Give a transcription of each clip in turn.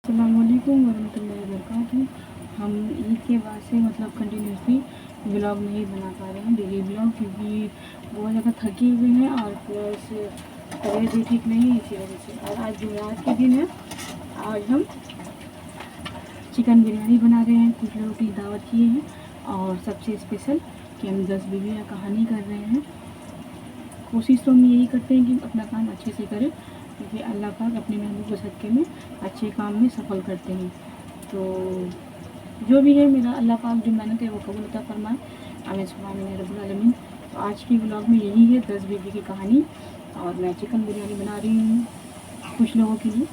अस्सलामुअलैकुम वरहमतुल्लाहि वबरकातुहू। हम ईद के बाद से कंटिन्यूसली ब्लॉग नहीं बना पा रहे हैं, डेली ब्लॉग, क्योंकि बहुत ज़्यादा थके हुए हैं और प्लस तबीयत भी ठीक नहीं है इसी वजह से। और आज जुमेरात के दिन है, आज हम चिकन बिरयानी बना रहे हैं। कुछ लोगों की दावत किए हैं और सबसे स्पेशल कि हम 10 बीवी का कहानी कर रहे हैं। कोशिश तो हम यही करते हैं कि अपना काम अच्छे से करें, क्योंकि अल्लाह पाक अपने महबूब के सदक़े में अच्छे काम में सफल करते हैं। तो जो भी है, मेरा अल्लाह पाक जो मेहनत है वो कबूल अता फरमाए, आमीन सुभान रब्बुल आलमीन। तो आज की व्लॉग में यही है 10 बीवी की कहानी, और मैं चिकन बिरयानी बना रही हूँ कुछ लोगों के लिए।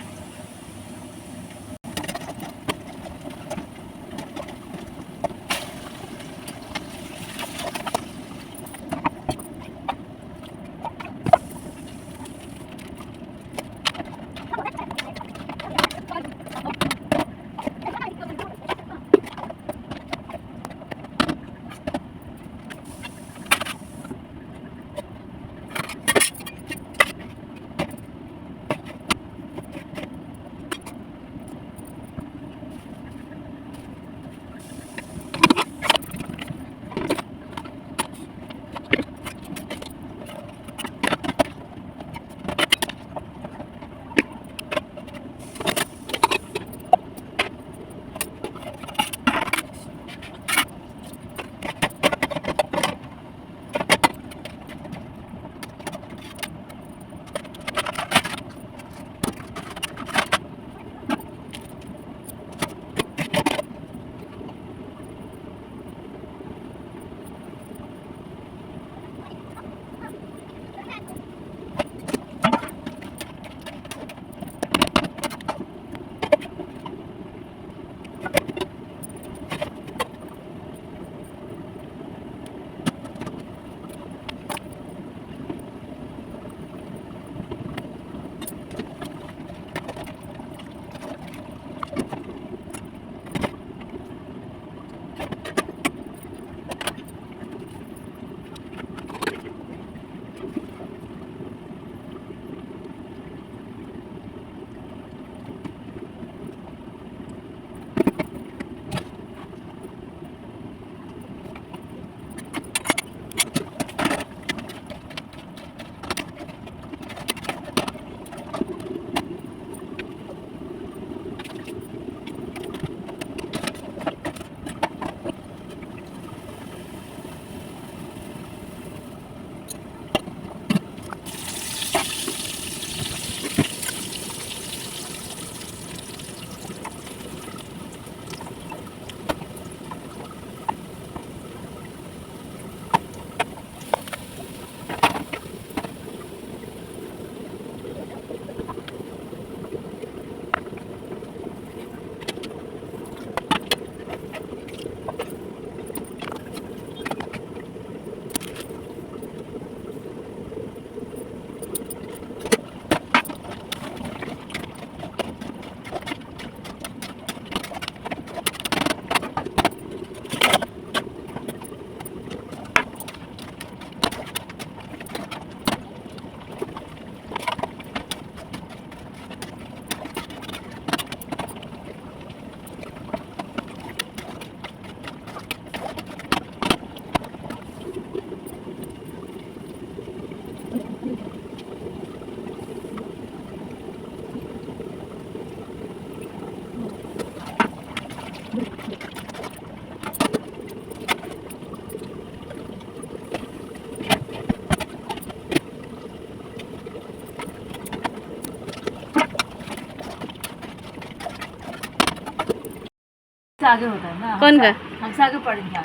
आगे होता है ना, कौन का? हमसे आगे पड़ गया।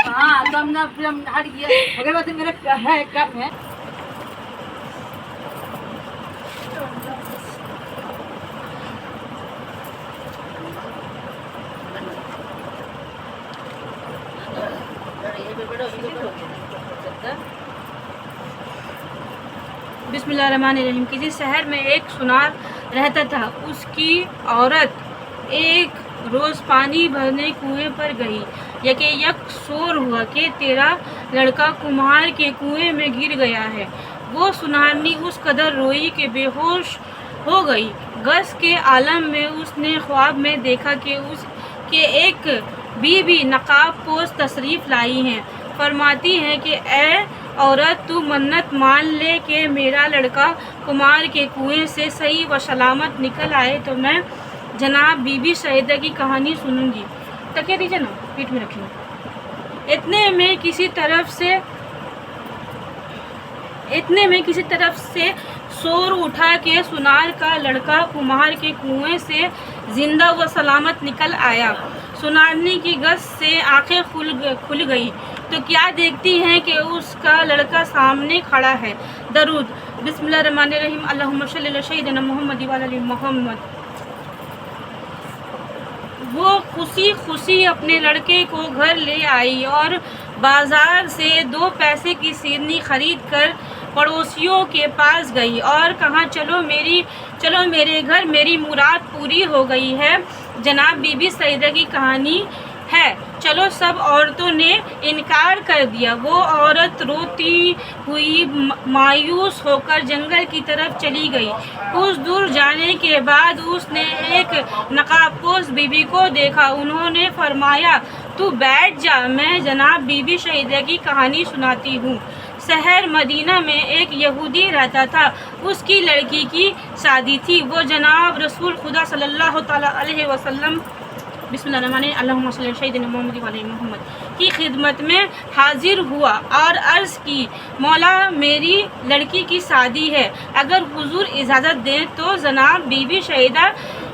हाँ, तो हमने फिर हम हट गया। अगर बात मेरा है कप है। बिस्मिल्लाहिर्रहमानिर्रहीम। किसी शहर में एक सुनार रहता था। उसकी औरत एक रोज़ पानी भरने कुएं पर गई। यक शोर हुआ कि तेरा लड़का कुम्हार के कुएं में गिर गया है। वो सुनारनी उस कदर रोई कि बेहोश हो गई। گس کے عالم میں اس نے خواب میں دیکھا کہ اس کے ایک بیوی نقاب پوش تشریف لائی ہیں. فرماتی ہیں کہ اے عورت، تو منت مان لے کہ میرا لڑکا کمار کے کنویں سے صحیح و سلامت نکل آئے تو میں جناب بی بی سعیدہ کی کہانی سنوں گی. تکیہ دیجیے نا، پیٹھ میں رکھیں. اتنے میں کسی طرف سے شور اٹھا کہ سنار کا لڑکا کمار کے کنویں سے زندہ و سلامت نکل آیا. سنارنی کی گس سے آنکھیں کھل گئی تو کیا دیکھتی ہیں کہ اس کا لڑکا سامنے کھڑا ہے. درود. بسم اللہ الرحمن الرحیم. اللہم صلی علی سیدنا محمد و علی محمد. وہ خوشی اپنے لڑکے کو گھر لے آئی اور بازار سے 2 پیسے کی سیرنی خرید کر پڑوسیوں کے پاس گئی اور کہا چلو میرے گھر، میری مراد پوری ہو گئی ہے. جناب بی بی سعیدہ کی کہانی ہے. چلو سب عورتوں نے انکار کر دیا. وہ عورت روتی ہوئی مایوس ہو کر جنگل کی طرف چلی گئی. کچھ دور جانے کے بعد اس نے ایک نقاب پوش بی بی کو دیکھا. انہوں نے فرمایا تو بیٹھ جا، میں جناب بی بی سعیدہ کی کہانی سناتی ہوں. شہر مدینہ میں ایک یہودی رہتا تھا. اس کی لڑکی کی شادی تھی. وہ جناب رسول خدا صلی اللہ تعالیٰ علیہ وسلم بسم اللہ الرحمن الرحیم اللہم صلی علی سیدنا محمد و علی محمد کی خدمت میں حاضر ہوا اور عرض کی مولا میری لڑکی کی شادی ہے، اگر حضور اجازت دیں تو جناب بی بی سعیدہ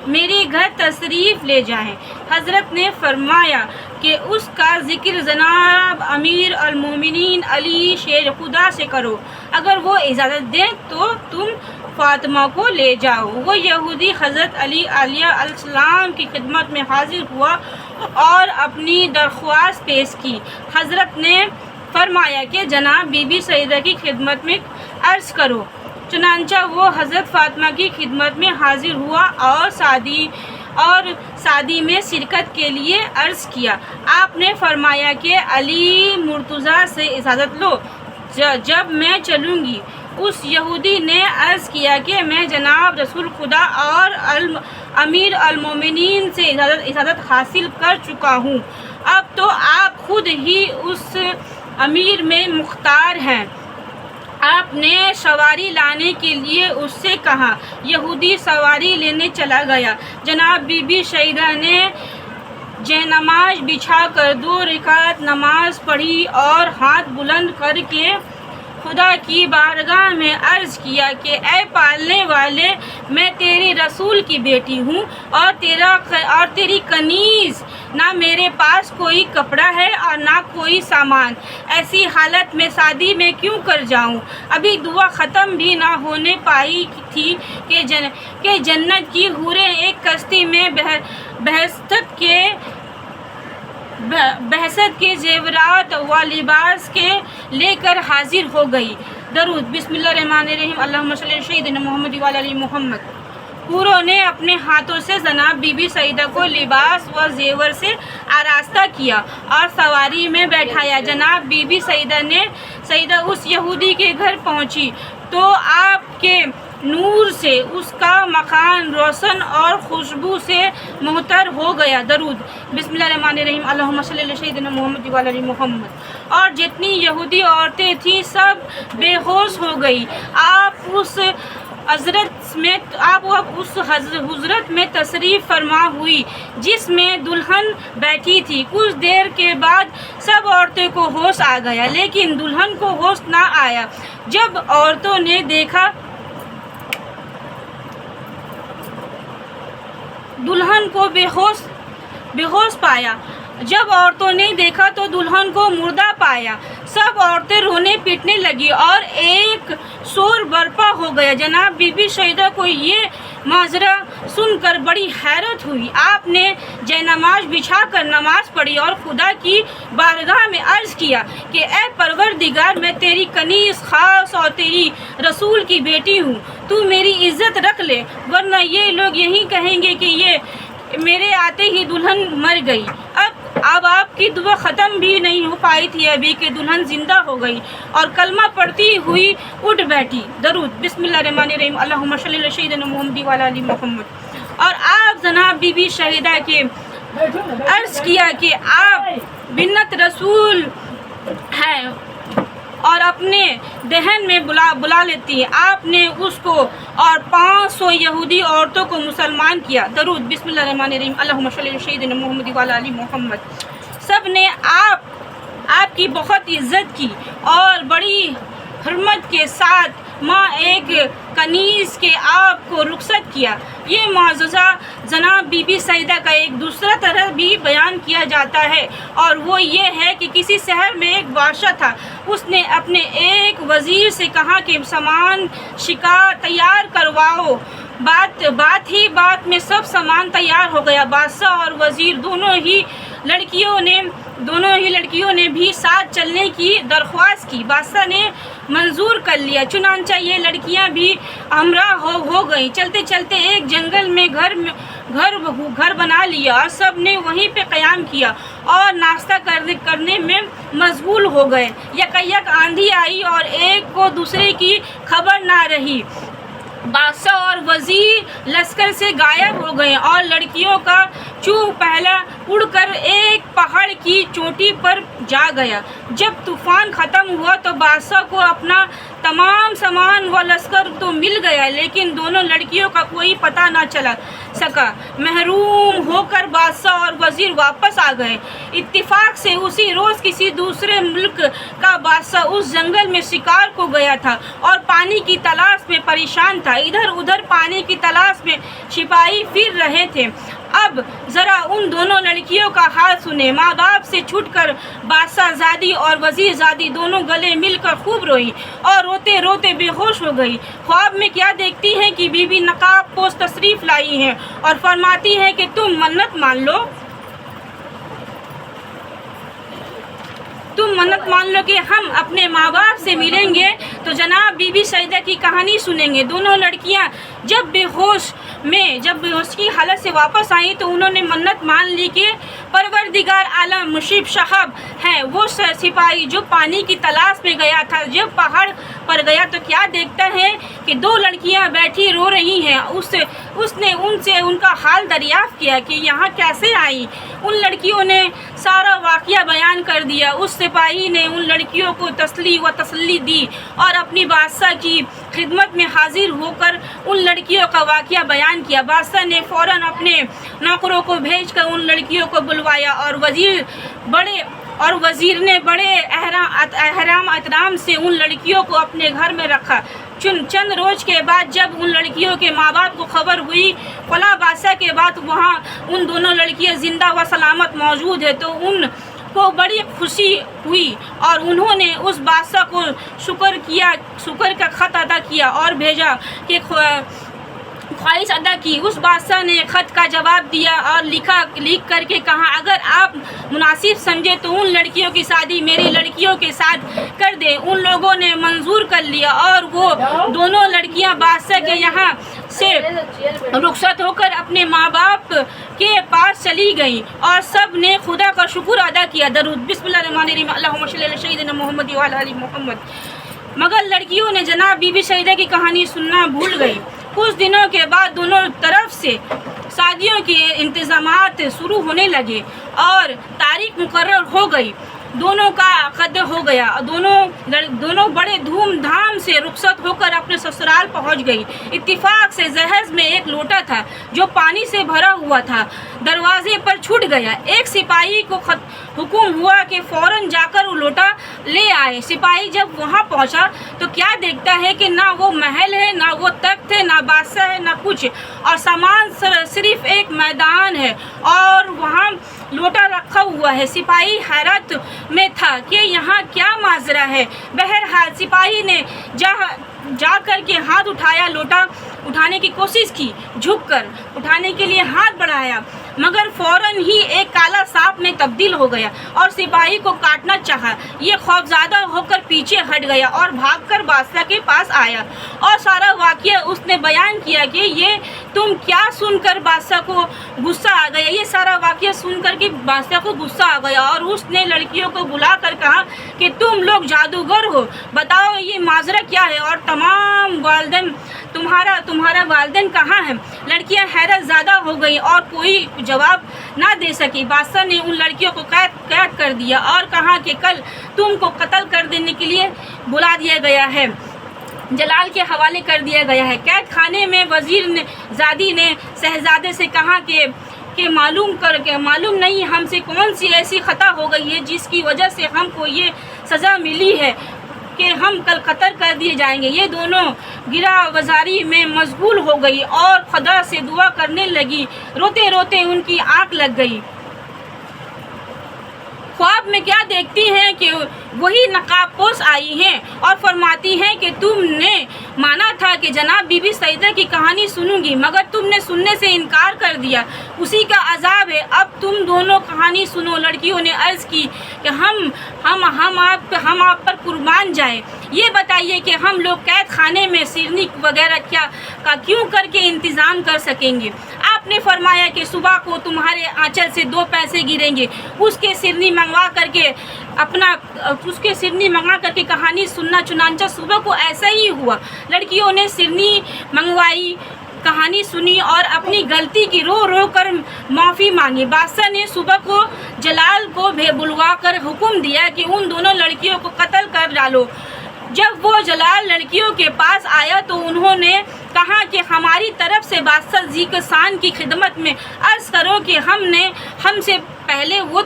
میرے گھر تشریف لے جائیں. حضرت نے فرمایا کہ اس کا ذکر جناب امیر المومنین علی شیر خدا سے کرو، اگر وہ اجازت دیں تو تم فاطمہ کو لے جاؤ. وہ یہودی حضرت علی علیہ السلام کی خدمت میں حاضر ہوا اور اپنی درخواست پیش کی. حضرت نے فرمایا کہ جناب بی بی سعیدہ کی خدمت میں عرض کرو. چنانچہ وہ حضرت فاطمہ کی خدمت میں حاضر ہوا اور شادی میں شرکت کے لیے عرض کیا. آپ نے فرمایا کہ علی مرتضیٰ سے اجازت لو، جب میں چلوں گی. اس یہودی نے عرض کیا کہ میں جناب رسول خدا اور امیر المومنین سے اجازت حاصل کر چکا ہوں. اب تو آپ خود ہی اس امیر میں مختار ہیں. آپ نے سواری لانے کے لیے اس سے کہا. یہودی سواری لینے چلا گیا. جناب بی بی سعیدہ نے نماز بچھا کر 2 رکعت نماز پڑھی اور ہاتھ بلند کر کے خدا کی بارگاہ میں عرض کیا کہ اے پالنے والے، میں تیرے رسول کی بیٹی ہوں اور تیری کنیز. نہ میرے پاس کوئی کپڑا ہے اور نہ کوئی سامان. ایسی حالت میں شادی میں کیوں کر جاؤں؟ ابھی دعا ختم بھی نہ ہونے پائی تھی کہ جنت کی حوریں ایک کشتی میں بہشت کے زیورات و لباس کے لے کر حاضر ہو گئی. درود. بسم اللہ الرحمن الرحیم اللہم صلی علی سیدنا محمد و علی محمد. حوروں نے اپنے ہاتھوں سے جناب بی بی سعیدہ کو لباس و زیور سے آراستہ کیا اور سواری میں بیٹھایا. جناب بی بی سعیدہ اس یہودی کے گھر پہنچی تو آپ کے نور سے اس کا مکان روشن اور خوشبو سے معطر ہو گیا. درود. بسم اللہ الرحمن الرحیم اللہم صلی علی سیدنا محمد و علی محمد. اور جتنی یہودی عورتیں تھیں سب بے ہوش ہو گئی. آپ اس حضرت میں تشریف فرما ہوئی جس میں دلہن بیٹھی تھی. کچھ دیر کے بعد سب عورتوں کو ہوش آ گیا، لیکن دلہن کو ہوش نہ آیا. جب عورتوں نے دیکھا دلہن کو بے ہوش پایا. جب عورتوں نے دیکھا تو دلہن کو مردہ پایا. سب عورتیں رونے پیٹنے لگی اور ایک شور برپا ہو گیا. جناب بی بی سعیدہ کو یہ ماجرا سن کر بڑی حیرت ہوئی. آپ نے نماز بچھا کر نماز پڑھی اور خدا کی بارگاہ میں عرض کیا کہ اے پروردگار، میں تیری کنیز خاص اور تیری رسول کی بیٹی ہوں. تو میری عزت رکھ لے، ورنہ یہ لوگ یہی کہیں گے کہ یہ میرے آتے ہی دلہن مر گئی. اب अब आपकी दुआ ख़त्म भी नहीं हो पाई थी अभी कि दुल्हन ज़िंदा हो गई और कलमा पढ़ती हुई उठ बैठी। दरूद बिस्मिल्लाहिर्रहमानिर्रहीम अल्लाहुम्मा सल्ली अला सय्यिदिना मुहम्मद व अला आलि मुहम्मद। और आप जनाब बीबी शहीदा के अर्ज़ किया कि आप बिन्नत रसूल हैं और अपने दहन में बुला लेती है। आपने उसको और 500 यहूदी औरतों को मुसलमान किया। दरूद बिस्मिल्लाहिर्रहमानिर्रहीम अल्लाहुम्मा सल्ली अला सय्यिदिना मुहम्मद व अला आलि मुहम्मद। सब ने आपकी बहुत इज़्ज़त की और बड़ी हुर्मत के साथ माँ एक कनीज़ के आपको रुखसत किया। ये मुआज़ज़ा जनाब बीबी सईदा का एक दूसरा तरह भी बयान किया जाता है और वो ये है कि किसी शहर में एक बादशाह था। उसने अपने एक वज़ीर से कहा कि सामान शिकार तैयार करवाओ। बात में सब सामान तैयार हो गया। बादशाह और वज़ीर दोनों ही लड़कियों ने भी साथ चलने की दरख्वास्त की। बादशाह ने मंजूर कर लिया। चुनांचे ये लड़कियां भी हमरा हो गई। चलते चलते एक जंगल में घर बना लिया और सब ने वहीं पे क़याम किया और नाश्ता करने में मशगूल हो गए। यकयक आंधी आई और एक को दूसरे की खबर ना रही। बादशाह और वज़ीर लश्कर से गायब हो गए और लड़कियों का चूह पहला उड़कर एक पहाड़ की चोटी पर जा गया। जब तूफ़ान ख़त्म हुआ तो बादशाह को अपना तमाम सामान व लश्कर तो मिल गया, लेकिन दोनों लड़कियों का कोई पता ना चला सका। महरूम होकर बादशाह और वज़ीर वापस आ गए। इत्तिफाक से उसी रोज़ किसी दूसरे मुल्क का बादशाह उस जंगल में शिकार को गया था और पानी की तलाश में परेशान था। इधर उधर पानी की तलाश में सिपाही फिर रहे थे। अब ज़रा उन दोनों लड़कियों का हाल सुने। माँ बाप से छूटकर बादशाहज़ादी और वज़ीरज़ादी दोनों गले मिलकर खूब रोई और रोते रोते बेहोश हो गई। ख्वाब में क्या देखती हैं कि बीबी नकाब पोश तशरीफ़ लाई हैं और फरमाती हैं कि तुम मन्नत मान लो कि हम अपने माँ बाप से मिलेंगे तो जनाब बीबी सईदा की कहानी सुनेंगे। दोनों लड़कियाँ जब बेहोश की हालत से वापस आई तो उन्होंने मन्नत मान ली कि परवरदिगार आलम मुशीब साहब हैं वो सिपाही जो पानी की तलाश में गया था। जब पहाड़ पर गया तो क्या देखता है कि दो लड़कियां बैठी रो रही हैं। उसने उनसे उनका हाल दरियाफ्त किया कि यहाँ कैसे आई। उन लड़कियों ने सारा वाक़या बयान कर दिया। उस सिपाही ने उन लड़कियों को तसल्ली दी और अपनी बादशाह की खिदमत में हाजिर होकर उन लड़कियों का वाक़या बयान किया। बादशाह ने फ़ौरन अपने नौकरों को भेजकर उन लड़कियों को बुलवाया और वज़ीर ने बड़े एहराम से उन लड़कियों को अपने घर में रखा। चंद रोज के बाद जब उन लड़कियों के माँ बाप को खबर हुई फला बादशाह के बाद वहाँ उन दोनों लड़कियाँ ज़िंदा व सलामत मौजूद है तो उनको बड़ी खुशी हुई और उन्होंने उस बादशाह को शुक्र का ख़त अदा किया और भेजा कि ख्वाहिश अदा की। उस बादशाह ने ख़त का जवाब दिया और लिख करके कहा अगर आप मुनासिब समझे तो उन लड़कियों की शादी मेरी लड़कियों के साथ कर दे। उन लोगों ने मंजूर कर लिया और वो दोनों लड़कियां बादशाह के यहाँ से रुखसत होकर अपने माँ बाप के पास चली गईं और सब ने खुदा का शुक्र अदा किया। दरूद बिस्मिल्लाहिर्रहमानिर्रहीम अल्लाहुम्मा सल्ली अला सय्यिदिना मुहम्मद व अला आलि मुहम्मद। मगर लड़कियों ने जनाब बीबी सईदा की कहानी सुनना भूल गई। कुछ दिनों के बाद दोनों तरफ से शादियों के इंतज़ामात शुरू होने लगे और तारीख मुकर्रर हो गई। दोनों का अक़द हो गया। दोनों बड़े धूमधाम से रुखसत होकर अपने ससुराल पहुंच गई। इत्तिफाक से जहेज में एक लोटा था जो पानी से भरा हुआ था, दरवाजे पर छूट गया। एक सिपाही को हुक्म हुआ कि फ़ौरन जाकर वो लोटा ले आए। सिपाही जब वहां पहुंचा तो क्या देखता है कि ना वो महल है, ना वो तख्त है, ना बादशाह है, ना कुछ, और सामान सिर्फ एक मैदान है और वहाँ लोटा रखा हुआ है। सिपाही हैरत में था कि यहाँ क्या माजरा है। बहरहाल सिपाही ने जा कर के हाथ उठाया, लोटा उठाने की कोशिश की, झुककर उठाने के लिए हाथ बढ़ाया मगर फौरन ही एक काला सांप में तब्दील हो गया और सिपाही को काटना चाहा। ये खौफज़दा होकर पीछे हट गया और भागकर बादशाह के पास आया और सारा वाक़या उसने बयान किया कि ये तुम क्या सुनकर बादशाह को गुस्सा आ गया। ये सारा वाक़या सुनकर के बादशाह को गुस्सा आ गया और उसने लड़कियों को बुलाकर कहा कि तुम लोग जादूगर हो, बताओ ये माजरा क्या है और तमाम वालिदैन तुम्हारा वालिदैन कहाँ है। लड़कियां हैरत ज़्यादा हो गई और कोई जवाब ना दे सकी। बादशाह ने उन लड़कियों को कैद कर दिया और कहा कि कल तुमको कत्ल कर देने के लिए बुला दिया गया है, जलाल के हवाले कर दिया गया है। कैद खाने में वजीर ने ज़ादी ने शहजादे से कहा कि मालूम नहीं हमसे कौन सी ऐसी खता हो गई है जिसकी वजह से हमको ये सज़ा मिली है कि हम कल कत्ल कर दिए जाएंगे। ये दोनों गिरा वजारी में मशगूल हो गई और खुदा से दुआ करने लगी। रोते रोते उनकी आँख लग गई। ख्वाब में क्या देखती हैं कि वही नकाबपोश आई हैं और फरमाती हैं कि तुमने माना था कि जनाब बीबी सईदा की कहानी सुनूंगी, मगर तुमने सुनने से इनकार कर दिया, उसी का अजाब है, अब तुम दोनों कहानी सुनो। लड़कियों ने अर्ज़ की कि हम आप पर कुर्बान जाएं। ये बताइए कि हम लोग कैद खाने में सिरनी वगैरह का क्यों करके इंतज़ाम कर सकेंगे। आपने फरमाया कि सुबह को तुम्हारे आंचल से 2 पैसे गिरेंगे, उसके सिरनी मंगवा करके कहानी सुनना। चुनांचा सुबह को ऐसा ही हुआ। लड़कियों ने सिरनी मंगवाई, कहानी सुनी और अपनी गलती की रो रो कर माफ़ी मांगी। बादशाह ने सुबह को जलाल को बुलवा कर हुक्म दिया कि उन दोनों लड़कियों को कत्ल कर डालो। जब वो जलाल लड़कियों के पास आया तो उन्होंने कहा कि हमारी तरफ से बादशाह जी के शान की खिदमत में अर्ज़ करो कि हमसे पहले वो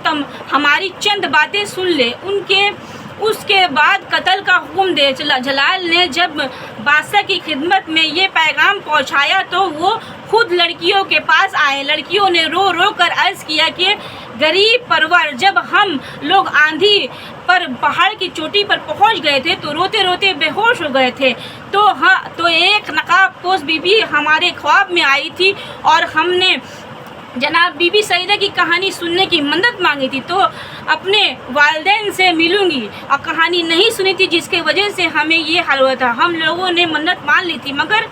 हमारी चंद बातें सुन ले, उसके बाद कत्ल का हुक्म दे। जलाल ने जब बादशाह की खिदमत में ये पैगाम पहुंचाया तो वो खुद लड़कियों के पास आए। लड़कियों ने रो रो कर अर्ज़ किया कि गरीब परवर, जब हम लोग आंधी पर पहाड़ की चोटी पर पहुंच गए थे तो रोते रोते बेहोश हो गए थे। तो एक नकाबपोश बीबी हमारे ख्वाब में आई थी और हमने जनाब बीबी सईदा की कहानी सुनने की मदद मांगी थी, तो अपने वालिदैन से मिलूंगी और कहानी नहीं सुनी थी, जिसके वजह से हमें ये हाल हुआ था। हम लोगों ने मन्नत मान ली थी, मगर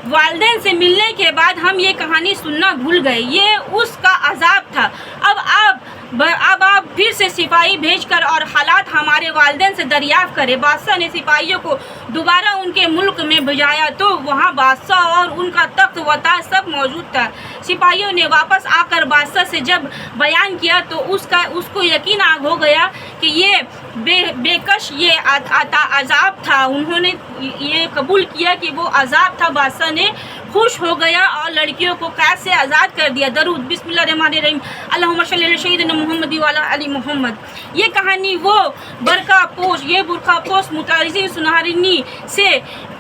वालिदैन से मिलने के बाद हम ये कहानी सुनना भूल गए। ये उसका अजाब था। अब आप फिर से सिपाही भेजकर और हालात हमारे वालिदैन से दरियाफ़्त करें। बादशाह ने सिपाहियों को दोबारा उनके मुल्क में भेजाया तो वहाँ बादशाह और उनका तख्त व ताज सब मौजूद था। सिपाहियों ने वापस आकर बादशाह से जब बयान किया तो उसको यकीन हो गया कि ये बेकश ये अजाब था। उन्होंने ये कबूल किया कि वो अजाब था। बादशाह ने खुश हो गया और लड़कियों को कैद से आज़ाद कर दिया। दरूद बिस्मिल्लाहिर्रहमानिर्रहीम अल्लाहुम्मा सल्ली अला सय्यिदिना मुहम्मद व अला आलि मुहम्मद। ये कहानी वो बुरखापोश मुतारिज़ी सुनारनी से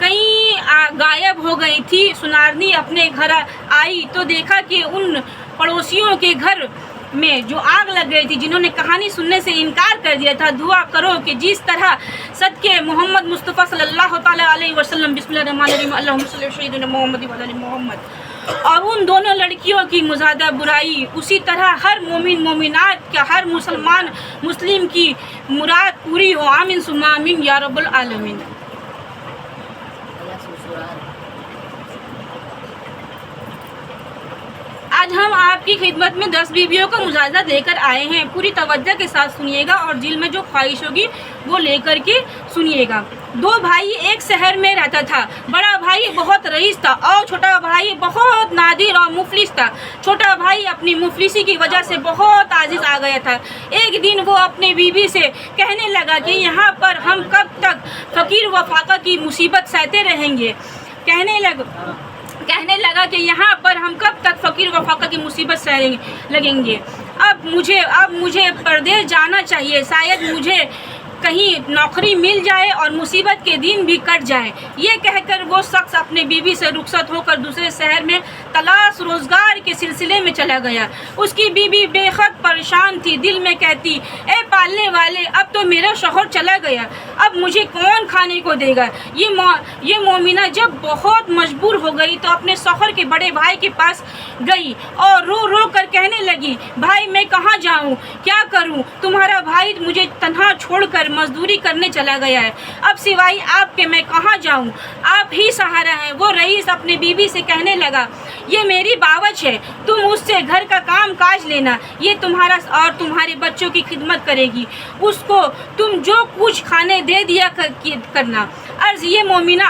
कहीं गायब हो गई थी। सुनारनी अपने घर आई तो देखा कि उन पड़ोसियों के घर में जो आग लग गई थी, जिन्होंने कहानी सुनने से इनकार कर दिया था, दुआ करो कि जिस तरह सदके मोहम्मद मुस्तफ़ा सल्लल्लाहु ताला अलैहि वसल्लम बिस्मिल्लाहिर्रहमानिर्रहीम अल्लाहुम्मा सल्ली अला सय्यिदिना मुहम्मद व अला आलि मुहम्मद और उन दोनों लड़कियों की मुज़ादा बुराई, उसी तरह हर मोमिन मोमिनात का, हर मुस्लिम की मुराद पूरी हो। आमीन सुम्मा आमीन या रब्बल आलमीन। आज हम आपकी खिदमत में 10 बीवियों का मुजाजा लेकर आए हैं। पूरी तवज्जो के साथ सुनिएगा और दिल में जो ख्वाहिश होगी वो लेकर के सुनिएगा। 2 भाई एक शहर में रहता था। बड़ा भाई बहुत रईस था और छोटा भाई बहुत नादिर और मुफलिस था। छोटा भाई अपनी मुफलिसी की वजह से बहुत आजिज आ गया था। एक दिन वो अपने बीवी से कहने लगा कि यहाँ पर हम कब तक फ़कीर व फाका की मुसीबत सहते रहेंगे। कहने लगा कि यहाँ पर हम कब तक फ़कीर व फाका की मुसीबत सहने लगेंगे। अब मुझे परदेश जाना चाहिए। शायद मुझे کہیں نوکری مل جائے اور مصیبت کے دن بھی کٹ جائیں۔ یہ کہہ کر وہ شخص اپنے بیوی سے رخصت ہو کر دوسرے شہر میں تلاش روزگار کے سلسلے میں چلا گیا۔ اس کی بیوی بے حد پریشان تھی، دل میں کہتی، اے پالنے والے، اب تو میرا شوہر چلا گیا، اب مجھے کون کھانے کو دے گا؟ یہ مومنہ جب بہت مجبور ہو گئی تو اپنے شوہر کے بڑے بھائی کے پاس گئی اور رو رو کر کہنے لگی، بھائی میں کہاں جاؤں، کیا کروں؟ تمہارا بھائی مجھے تنہا چھوڑ کر مزدوری کرنے چلا گیا ہے، اب سوائے آپ کے میں کہاں جاؤں؟ آپ ہی سہارا ہے۔ وہ رئیس اپنی بیوی سے کہنے لگا، یہ میری باورچ ہے، تم اس سے گھر کا کام کاج لینا، یہ تمہارا اور تمہارے بچوں کی خدمت کرے گی، اس کو تم جو کچھ کھانے دے دیا کرنا۔ عرض یہ مومنہ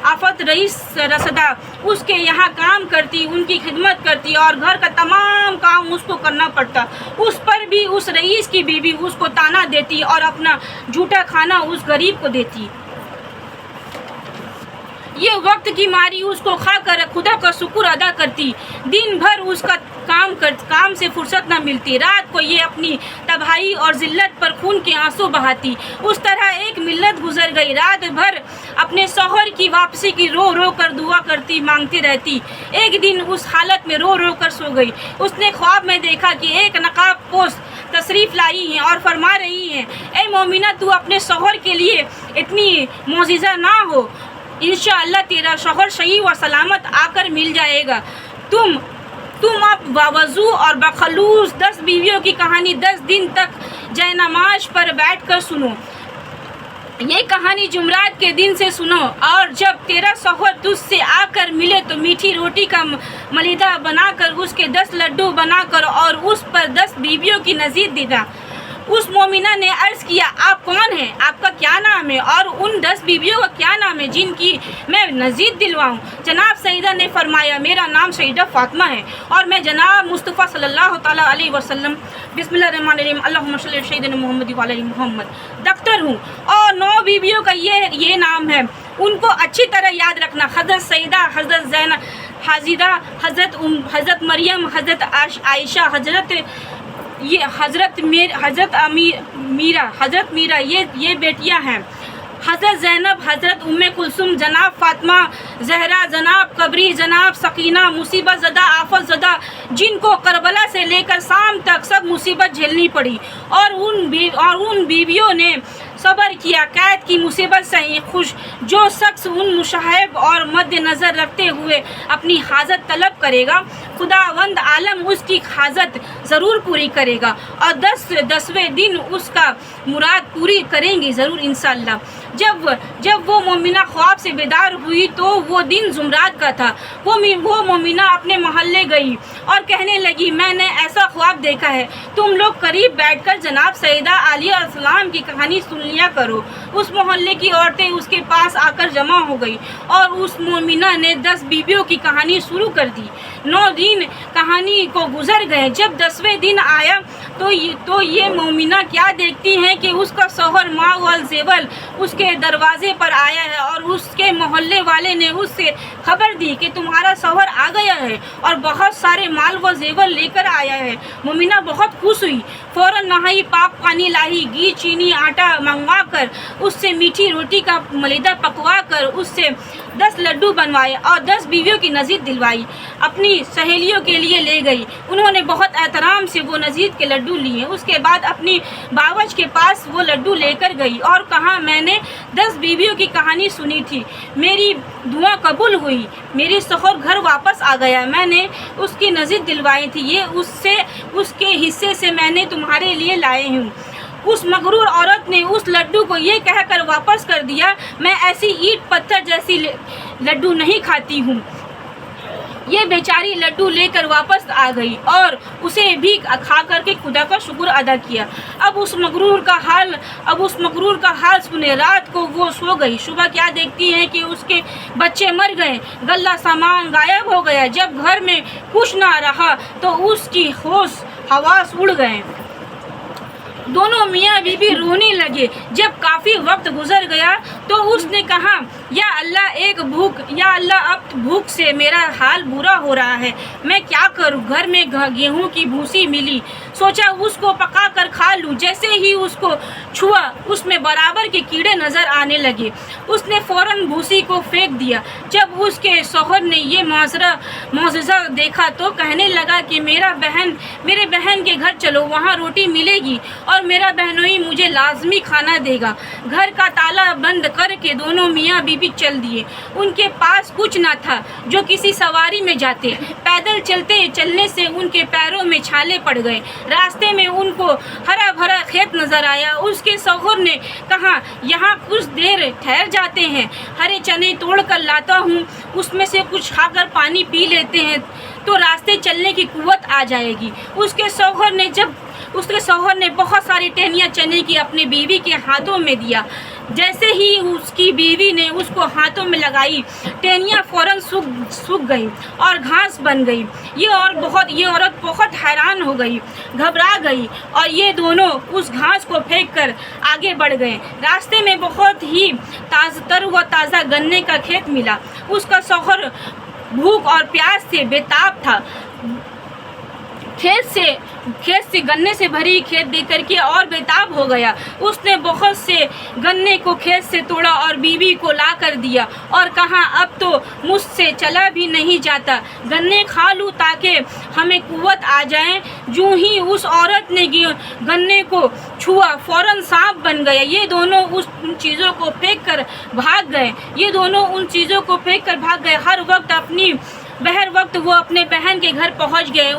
آفت رئیس رسدہ اس کے یہاں کام کرتی، ان کی خدمت کرتی اور گھر کا تمام کام اس کو کرنا پڑتا، اس پر بھی اس رئیس کی بیوی اس کو تانا دیتی اور اپنا جھوٹا کھانا اس غریب کو دیتی۔ یہ وقت کی ماری اس کو کھا کر خدا کا شکر ادا کرتی، دن بھر اس کا کام سے فرصت نہ ملتی، رات کو یہ اپنی تباہی اور ذلت پر خون کے آنسو بہاتی۔ اس طرح ایک ملت گزر گئی، رات بھر اپنے شوہر کی واپسی کی رو رو کر دعا کرتی مانگتی رہتی۔ ایک دن اس حالت میں رو رو کر سو گئی۔ اس نے خواب میں دیکھا کہ ایک نقاب پوش تشریف لائی ہیں اور فرما رہی ہیں، اے مومنہ، تو اپنے شوہر کے لیے اتنی معجزہ نہ ہو، انشاءاللہ تیرا شوہر صحیح و سلامت آ کر مل جائے گا۔ تم اب باوضو اور بخلوص 10 بیویوں کی کہانی 10 دن تک جے نماز پر بیٹھ کر سنو۔ یہ کہانی جمعرات کے دن سے سنو، اور جب تیرا شوہر تجھ سے آ کر ملے تو میٹھی روٹی کا ملیدہ بنا کر اس کے 10 لڈو بنا کر اور اس پر 10 بیویوں کی نظیر دینا۔ اس مومنہ نے عرض کیا، آپ کون ہیں، آپ کا کیا نام ہے اور ان 10 بیویوں کا کیا نام ہے جن کی میں نظیر دلواؤں؟ جناب سیدہ نے فرمایا، میرا نام سیدہ فاطمہ ہے اور میں جناب مصطفیٰ صلی اللہ تعالیٰ علیہ وسلم بسم اللہ الرحمن الرحیم اللہم صلی علی سیدنا محمد وعلی آل محمد دختر ہوں، اور 9 بیویوں کا یہ نام ہے، ان کو اچھی طرح یاد رکھنا، حضرت سیدہ، حضرت زینب، حضرت مریم، حضرت عائشہ، حضرت میرا یہ بیٹیاں ہیں، حضرت زینب، حضرت ام کلثوم، جناب فاطمہ زہرا، جناب قبری، جناب سکینہ، مصیبت زدہ، آفت زدہ، جن کو کربلا سے لے کر شام تک سب مصیبت جھیلنی پڑی، اور ان بیویوں نے صبر کیا، قید کی مصیبت سے خوش۔ جو شخص ان مصائب اور مد نظر رکھتے ہوئے اپنی حاجت طلب کرے گا، خداوند عالم اس کی حاجت ضرور پوری کرے گا، اور 10ویں دن اس کا مراد پوری کریں گے ضرور انشاءاللہ۔ جب وہ مومنہ خواب سے بیدار ہوئی تو وہ دن جمعرات کا تھا۔ وہ مومنہ اپنے محلے گئی اور کہنے لگی، میں نے ایسا خواب دیکھا ہے، تم لوگ قریب بیٹھ کر جناب سیدہ علیہ السلام کی کہانی سن لیا کرو۔ اس محلے کی عورتیں اس کے پاس آ کر جمع ہو گئی اور اس مومنہ نے 10 بیویوں کی کہانی شروع کر دی۔ 9 دن کہانی کو گزر گئے۔ جب 10ویں دن آیا تو یہ مومنہ کیا دیکھتی ہیں کہ اس کا شوہر ماں والزیول اس کے دروازے پر آیا ہے، اور اس کے محلے والے نے اس سے خبر دی کہ تمہارا شوہر آ گیا ہے اور بہت سارے مال و زیور لے کر آیا ہے۔ مومنہ بہت خوش ہوئی، فوراً نہائی، پاک پانی لائی، گھی، چینی، آٹا منگوا کر اس سے میٹھی روٹی کا ملیدہ پکوا کر اس سے 10 لڈو بنوائے اور 10 بیویوں کی نظیر دلوائی، اپنی سہیلیوں کے لیے لے گئی۔ انہوں نے بہت احترام سے وہ نظیر کے لڈو لیے۔ اس کے بعد اپنی باورچ کے پاس وہ لڈو لے کر گئی اور کہا، میں نے 10 بیویوں کی کہانی سنی تھی، میری دعا قبول ہوئی، میری شوہر گھر واپس آ گیا، میں نے اس کی نظیر دلوائی تھی، یہ اس کے حصے سے میں نے تمہارے لیے لائے ہوں۔ اس مغرور عورت نے اس لڈو کو یہ کہہ کر واپس کر دیا، میں ایسی اینٹ پتھر جیسی لڈو نہیں کھاتی ہوں۔ یہ بیچاری لڈو لے کر واپس آ گئی اور اسے بھی کھا کر کے خدا کا شکر ادا کیا۔ اب اس مغرور کا حال سنے۔ رات کو وہ سو گئی، صبح کیا دیکھتی ہیں کہ اس کے بچے مر گئے، غلہ سامان غائب ہو گیا۔ جب گھر میں کچھ نہ رہا تو اس کی ہوش حواس اڑ گئے۔ دونوں میاں بیوی رونے لگے۔ جب کافی وقت گزر گیا تو اس نے کہا، یا اللہ اب بھوک سے میرا حال برا ہو رہا ہے، میں کیا کروں؟ گھر میں گیہوں کی بھوسی ملی، सोचा उसको पका कर खा लूं। जैसे ही उसको छुआ उसमें बराबर के कीड़े नजर आने लगे। उसने फौरन भूसी को फेंक दिया। जब उसके शौहर ने ये मौजज़ा देखा तो कहने लगा कि मेरे बहन के घर चलो, वहाँ रोटी मिलेगी और मेरा बहनोई मुझे लाजमी खाना देगा। घर का ताला बंद करके दोनों मियाँ बीबी चल दिए। उनके पास कुछ ना था जो किसी सवारी में जाते। पैदल चलने से उनके पैरों में छाले पड़ गए। रास्ते में उनको हरा भरा खेत नजर आया। उसके शौहर ने कहा, यहाँ कुछ देर ठहर जाते हैं, हरे चने तोड़ कर लाता हूँ, उसमें से कुछ खाकर पानी पी लेते हैं तो रास्ते चलने की कुव्वत आ जाएगी। उसके शौहर ने बहुत सारी टहनियाँ चने की अपनी बीवी के हाथों में दिया। जैसे ही उसकी बीवी ने उसको हाथों में लगाई, टहनियाँ फौरन सूख गई और घास बन गई। ये औरत बहुत हैरान हो गई, घबरा गई और ये दोनों उस घास को फेंक कर आगे बढ़ गए। रास्ते में बहुत ही ताज़ा गन्ने का खेत मिला। उसका शौहर भूख और प्यास से बेताब था। खेत से गन्ने से भरी खेत देख करके और बेताब हो गया। उसने बहुत से गन्ने को खेत से तोड़ा और बीवी को ला कर दिया और कहा, अब तो मुझसे चला भी नहीं जाता, गन्ने खा लूँ ताकि हमें कुव्वत आ जाए। यूं ही उस औरत ने गन्ने को छुआ, फौरन सांप बन गया। ये दोनों उन चीज़ों को फेंक कर भाग गए। हर वक्त वो अपने बहन के घर पहुंच गए।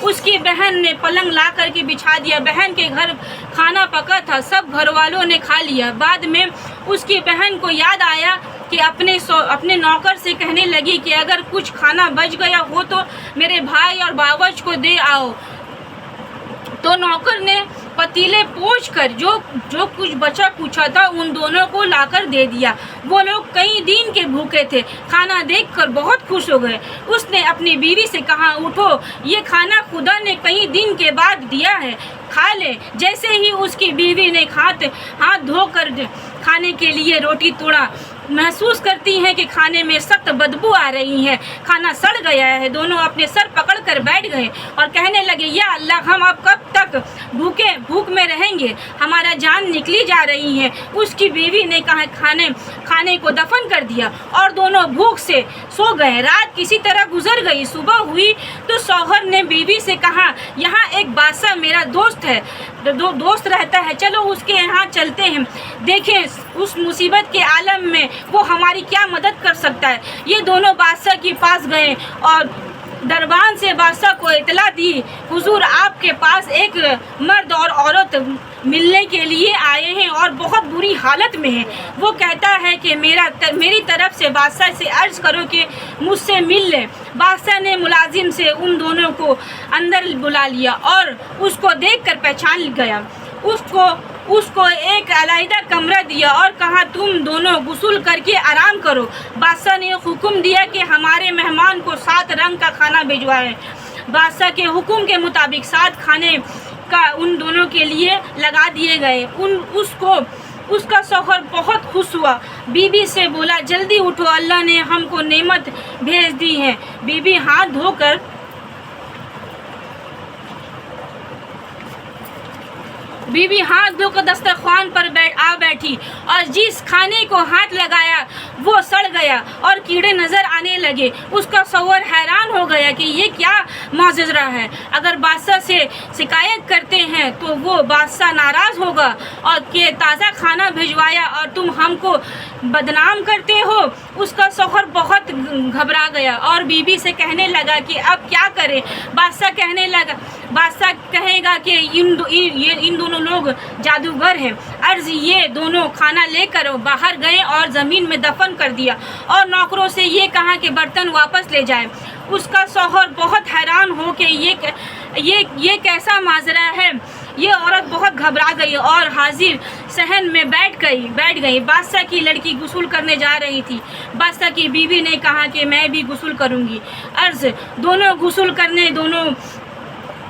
उसकी बहन ने पलंग ला करके बिछा दिया। बहन के घर खाना पका था, सब घर वालों ने खा लिया। बाद में उसकी बहन को याद आया कि अपने नौकर से कहने लगी कि अगर कुछ खाना बच गया हो तो मेरे भाई और बावर्च को दे आओ। तो नौकर ने पतीले पोंछ कर जो कुछ बचा पूछा था उन दोनों को लाकर दे दिया। वो लोग कई दिन के भूखे थे, खाना देखकर बहुत खुश हो गए। उसने अपनी बीवी से कहा, उठो, ये खाना खुदा ने कई दिन के बाद दिया है, खा ले। जैसे ही उसकी बीवी ने हाथ धोकर खाने के लिए रोटी तोड़ा, महसूस करती हैं कि खाने में सख्त बदबू आ रही है, खाना सड़ गया है। दोनों अपने सर पकड़कर बैठ गए और कहने लगे, या अल्लाह, हम अब कब तक भूख में रहेंगे, हमारा जान निकली जा रही है। उसकी बीवी ने कहा, खाने को दफन कर दिया और दोनों भूख से सो गए। रात किसी तरह गुजर गई। सुबह हुई तो शौहर ने बीवी से कहा, यहाँ एक बादशाह मेरा दोस्त रहता है, चलो उसके यहाँ चलते हैं, देखें उस मुसीबत के आलम में वो हमारी क्या मदद कर सकता है। ये दोनों बादशाह के पास गए और दरबान से बादशाह को इतला दी, हुजूर, आपके पास एक मर्द और औरत मिलने के लिए आए हैं और बहुत बुरी हालत में है। वो कहता है कि मेरी तरफ से बादशाह से अर्ज करो कि मुझसे मिल ले। बादशाह ने मुलाजिम से उन दोनों को अंदर बुला लिया और उसको देखकर पहचान गया। उसको एक अलहदा कमरा दिया और कहा, तुम दोनों गुस्ल करके आराम करो। बादशाह ने हुक्म दिया कि हमारे मेहमान को 7 रंग का खाना भिजवाएं। बादशाह के हुक्म के मुताबिक 7 खाने का उन दोनों के लिए लगा दिए गए। उसका शौहर बहुत खुश हुआ। बीबी से बोला, जल्दी उठो, अल्लाह ने हमको नेमत भेज दी है। बीबी हाथ धोकर दस्तरखान पर बैठी और जिस खाने को हाथ लगाया वो सड़ गया और कीड़े नजर आने लगे। उसका शौहर हैरान हो गया कि ये क्या माजरा है। अगर बादशाह से शिकायत करते हैं तो वो बादशाह नाराज होगा और कि ताज़ा खाना भिजवाया और तुम हमको बदनाम करते हो। उसका शौहर बहुत घबरा गया और बीबी से कहने लगा कि अब क्या करें। बादशाह कहेगा कि इन दोनों लोग जादूगर हैं। अर्ज ये दोनों खाना लेकर बाहर गए और ज़मीन में दफन कर दिया और नौकरों से ये कहा कि बर्तन वापस ले जाएं। उसका शौहर बहुत हैरान हो कि ये कैसा माजरा है। ये औरत बहुत घबरा गई और हाजिर सहन में बैठ गई। बादशाह की लड़की गुस्ल करने जा रही थी। बादशाह की बीवी ने कहा कि मैं भी गुस्ल करूँगी। अर्ज दोनों गुस्ल करने, दोनों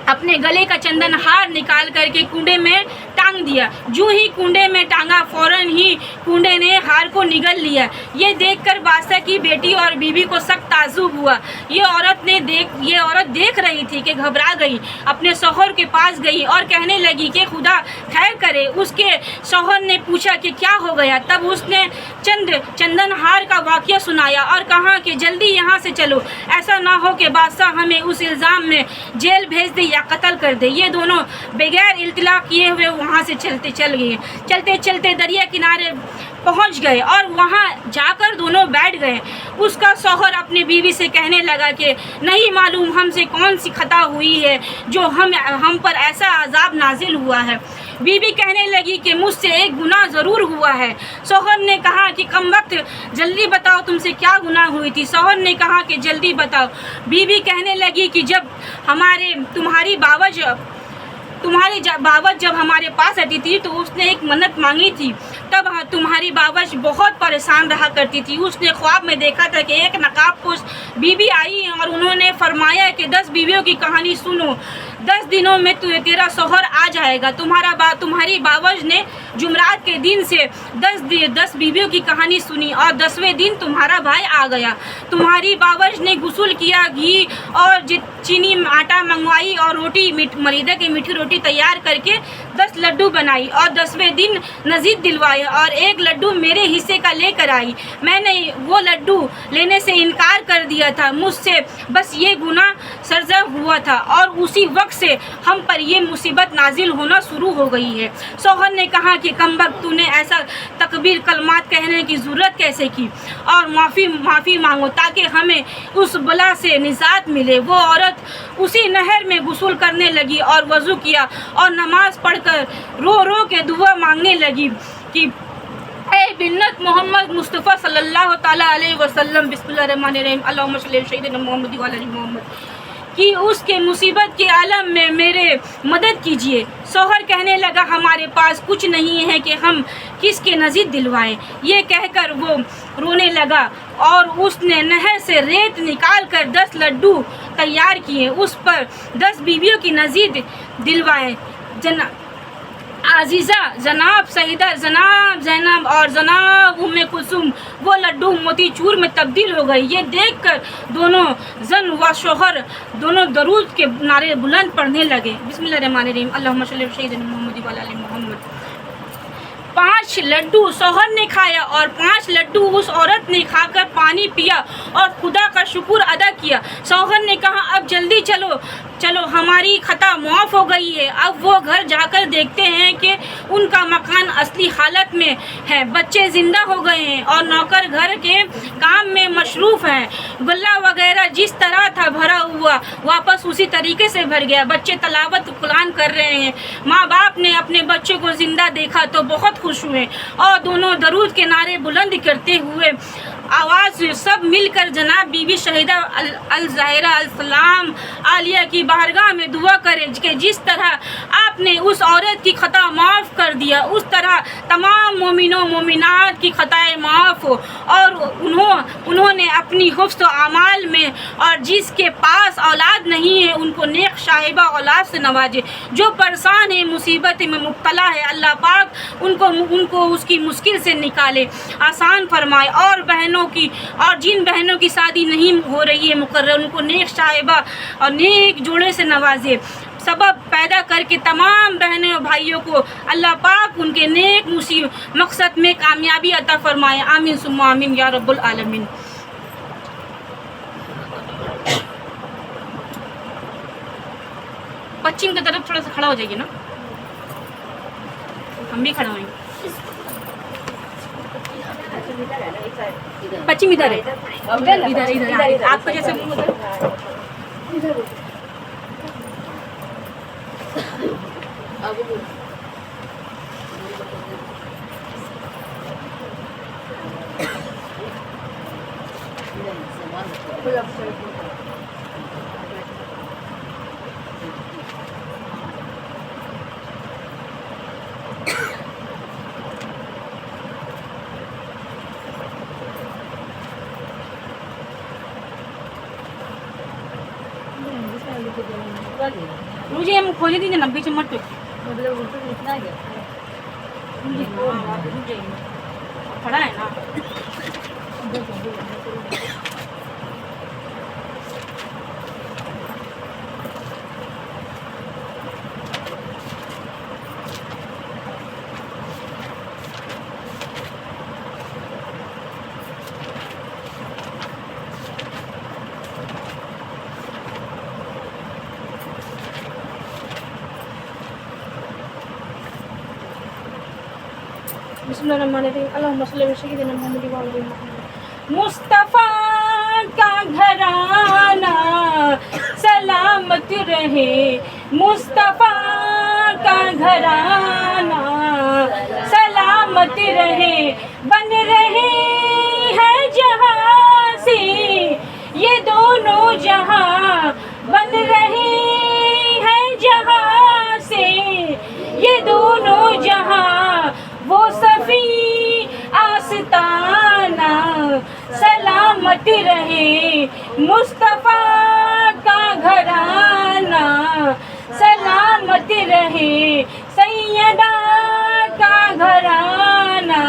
अपने गले का चंदन हार निकाल करके कुंडे में टांग टांग दिया। जो ही कुंडे में टांगा, फौरन ही कुंडे ने हार को निगल लिया। ये देखकर बादशाह की बेटी और बीवी को सख्त ताज्जुब हुआ। ये औरत देख रही थी कि घबरा गई, अपने शौहर के पास गई और कहने लगी कि खुदा खैर करे। उसके शौहर ने पूछा कि क्या हो गया। तब उसने चंदन हार का वाक़या सुनाया और कहा कि जल्दी यहाँ से चलो, ऐसा ना हो कि बादशाह हमें उस इल्ज़ाम में जेल भेज दे या कत्ल कर दे। ये दोनों बगैर इल्तिला किए हुए वहाँ से चल गए। चलते चलते दरिया किनारे पहुँच गए और वहाँ जाकर दोनों बैठ गए। उसका शौहर अपनी बीवी से कहने लगा कि नहीं मालूम हमसे कौन सी खता हुई है जो हम पर ऐसा अजाब नाजिल हुआ है। बीवी कहने लगी कि मुझसे एक गुनाह ज़रूर हुआ है। शौहर ने कहा कि कम वक्त जल्दी बताओ तुमसे क्या गुनाह हुई थी। शौहर ने कहा कि जल्दी बताओ। बीवी कहने लगी कि जब तुम्हारी बावज जब हमारे पास आती थी तो उसने एक मन्नत मांगी थी। तब तुम्हारी बावज बहुत परेशान रहा करती थी। उसने ख्वाब में देखा था कि एक नकाबपोश बीवी आई है और उन्होंने फरमाया कि 10 बीवियों की कहानी सुनो, 10 दिनों में तेरा शौहर आ जाएगा। तुम्हारी बावज ने जुमरात के दिन से 10 बीवियों की कहानी सुनी और 10वें दिन तुम्हारा भाई आ गया। तुम्हारी बावज ने गुस्ल किया, घी और चीनी आटा मंगवाई और मरीदा की मीठी रोटी तैयार करके 10 लड्डू बनाई और 10वें दिन नजीद दिलवाए और एक लड्डू मेरे हिस्से का लेकर आई। मैंने वो लड्डू लेने से इनकार कर दिया था। मुझसे बस ये गुनाह सरज़ा हुआ था और उसी वक्त से हम पर ये मुसीबत नाजिल होना शुरू हो गई है। शौहर ने कहा कि कमबख्त तूने ऐसा तकबीर कलमात कहने की ज़रूरत कैसे की, और माफ़ी मांगो ताकि हमें उस बला से निजात मिले। वो औरत उसी नहर में गुस्ल करने लगी और वज़ू किया और नमाज पढ़कर रो रो के दुआ मांगने लगी कि ए बिन्नत मोहम्मद मुस्तफ़ा सल्लल्लाहु ताला अलैहि वसल्लम बिस्मिल्लाहिर्रहमानिर्रहीम अल्लाहुम्मा सल्ली अला सय्यिदिना मुहम्मद व अला आलि मुहम्मद कि उसके मुसीबत के आलम में मेरे मदद कीजिए। शौहर कहने लगा हमारे पास कुछ नहीं है कि हम किसके नज़ीर दिलवाएं। ये कहकर वो रोने लगा और उसने नहर से रेत निकाल कर 10 लड्डू तैयार किए, उस पर 10 बीवियों की नज़ीर दिलवाएं। आजीज़ा, जनाब सईदा, जनाब ज़ैनब और जनाब उम्मे कुलसूम वो लड्डू मोती चूर में तब्दील हो गई। ये देखकर दोनों जन व शौहर दोनों दरूद के नारे बुलंद पढ़ने लगे। बिस्मिल्लाहिर्रहमानिर्रहीम अल्लाहुम्मा सल्ली अला सय्यिदिना मुहम्मद व अला आलि मुहम्मद। 5 लड्डू शौहर ने खाया और 5 लड्डू उस औरत ने खाकर पानी पिया और खुदा का शुक्र अदा किया। शौहर ने कहा अब जल्दी चलो हमारी खता मुआफ़ हो गई है। अब वो घर जाकर देखते हैं कि उनका मकान असली हालत में है, बच्चे ज़िंदा हो गए हैं और नौकर घर के काम में मशरूफ़ हैं। गल्ला वगैरह जिस तरह था भरा हुआ वापस उसी तरीके से भर गया। बच्चे तलावत कुरान कर रहे हैं। माँ बाप ने अपने बच्चों को ज़िंदा देखा तो बहुत खुश हुए और दोनों दरूद के नारे बुलंद करते हुए आवाज़ सब मिलकर जनाब बीबी शहीदा अल ज़ाहिरा अलैहिस्सलाम आलिया की बारगाह में दुआ करें कि जिस तरह आपने उस औरत की खता माफ़ कर दिया उस तरह तमाम मोमिनों मोमिनात की खताएं माफ़ हो और उन्होंने अपनी हुस्न आमाल में और जिसके पास औलाद नहीं है उनको नेक शाहिबा औलाद से नवाजे। जो परेशान है मुसीबत में मुब्तला है अल्लाह पाक उनको उसकी मुश्किल से निकाले, आसान फरमाए। और जिन बहनों की शादी नहीं हो रही है मुकर्रर उनको नेक शाहिबा और नेक जोड़े से नवाजे। सबब पैदा करके तमाम बहनों और भाइयों को अल्लाह पाक उनके नेक मकसद में कामयाबी अता फरमाए। आमीन सुम्मा आमीन या रब्बुल आलमीन। पश्चिम की तरफ थोड़ा सा खड़ा हो जाइए ना, हम भी खड़ा होंगे। पश्चिम इधर है, इधर आपको जैसे मुझे हम खोले दीजिए 90 चम्मच। मतलब उनको इतना गया रुक जाइए, खड़ा है ना। मुस्तफ़ा का घराना सलामत रहे, मुस्तफ़ा का घराना सलामत रहे, बन रहे हैं जहाँ से ये दोनों जहाँ, बन रहे हैं जहाँ से ये दोनों जहाँ, वो सफी आस्ताना सलामत रहे, मुस्तफ़ा का घराना सलामत रहे, सैयदा का घराना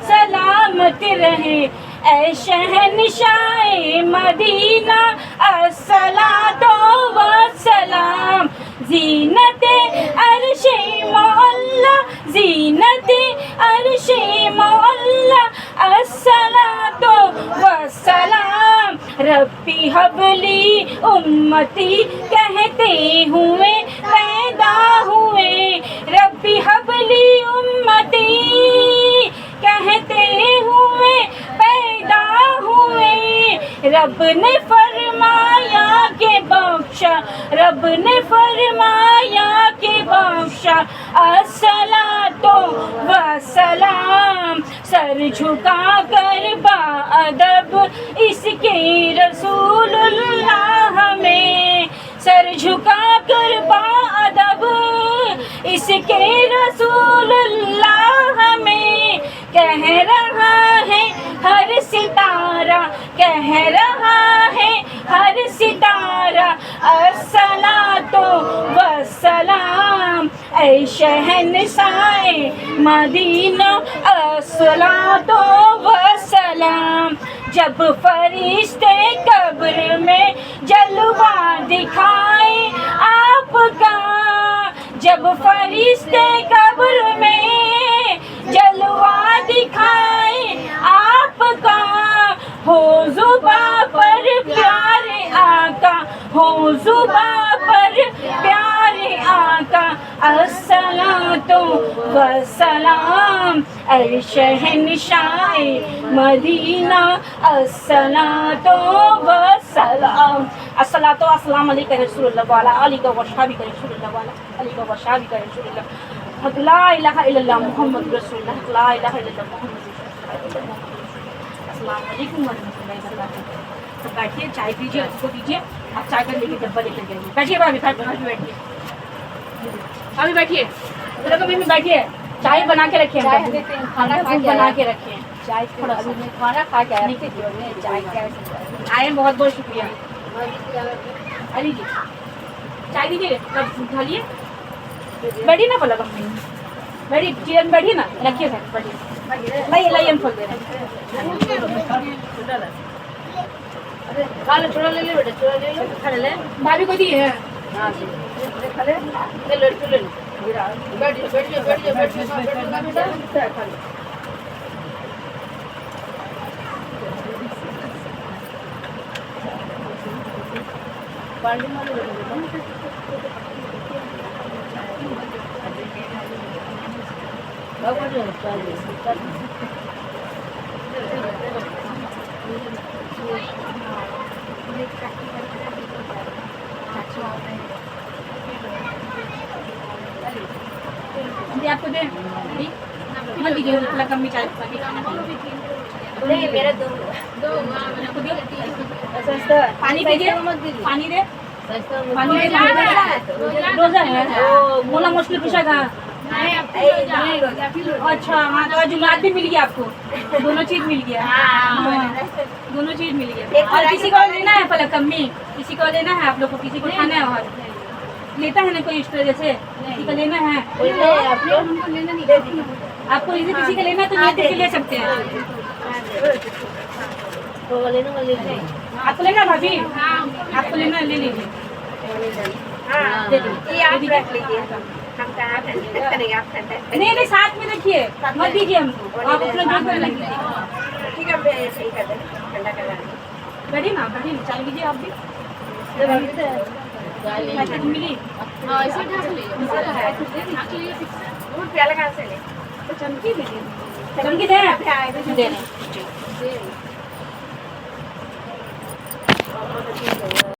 सलामत रहे। ऐ शहनशाह मदीना अस्सलातो वस्सलाम, ज़ीनते अर्शे मौला, ज़ीनते अर्शे मौला, अस्सलातो वस्सलाम। रब्बी हबली उम्मती कहते हुए पैदा हुए, रब्बी हबली उम्मती कहते हुए पैदा हुए, रब ने फरमाया के बख्शा, रब ने फरमाया के बख्शा, अस्सलातो वस्सलाम। सर झुका कर बाअदब इसके रसूलुल्लाह में, सर झुका कर बाअदब इसके रसूलुल्लाह में, कह रहा है हर सितारा, कह रहा है हर सितारा, अस्सलातो वस्सलाम। ऐ शहनशाह मदीना अस्सलातो वस्सलाम। जब फरिश्ते कब्र में जलवा दिखाए आपका, जब फरिश्ते कब्र में जलवा दिखाए आपका, हो जुबा पर प्यारे आका, हो जुबा पर प्यारे आका, अस्सलातो वस्सलाम। ऐ शहनशाह मदीना अस्सलातो वस्सलाम। अस्सलातो अस्सलाम अलैका रसूलुल्लाह वाला अलैका वसहाबी का रसूलुल्लाह वाला अलैका वसहाबी का रसूलुल्लाह। ला इलाहा इल्लल्लाह मुहम्मद रसूलुल्लाह, ला इलाहा इल्लल्लाह मुहम्मद रसूलुल्लाह। अस्सलाम वालेकुम वरहमतुल्लाहि वबरकातुहू। तो बैठिए, चाय पीजिए, उसको दीजिए, आप चाय का लेके डब्बा लेकर जाइए। बैठिए भाभी, बैठिए अभी बैठिए, कभी में बैठिए, चाय बना के रखिए, खाना बना के रखिए, चाय थोड़ा सा खाना खा के चाय आए, बहुत बहुत शुक्रिया। अली जी चाय दीजिए, ढालिए, बैठिए ना पलक अपनी, बैठिए चेयर में बैठिए ना, रखिए सर, बैठिए, लाइए हम खोल दे रहे हैं। खा लो, छोड़ा ले ले बेटा, छोड़ा ले लो, खा ले, भाभी को दिए हैं। हाँ जी, खा ले, ले लो, ले लो, बैठिए बैठिए बैठिए बैठिए बेटा, खा लो। पार्टी में ले लो, आपको दे मत दीजिए, कमी चाय मेरा दो पानी दीजिए, पानी दे, पानी दे, रोजा है, मोला मुश्किल पूछा था। अच्छा हाँ, तो जुमात भी मिल गया आपको, दोनों चीज मिल गया। हाँ दोनों चीज मिल गया। और किसी को लेना है पलक कमी, किसी को लेना है आप लोग को, किसी को खाना है और लेता है ना कोई इस तरह से, किसी को लेना है, आप लोग हमको लेना नहीं। आपको इसे किसी का लेना है तो ये करके ले सकते हैं। आपको लेना है भाभी? आपको लेना है, ले लीजिए। दे दीजिए। ये आप रख लीजिए, हम कहाँ करेंगे, आप ठंडा नहीं नहीं, साथ में रखिए, मत दीजिए हमको, आप अपना जो कर लेंगे। ठीक है, मैं सही कर दें, ठंडा करा दें। बैठिए ना, चाय लीजिए आप भी। पैकेट मिली दूध प्याला कहाँ से ले? चमकी दे दे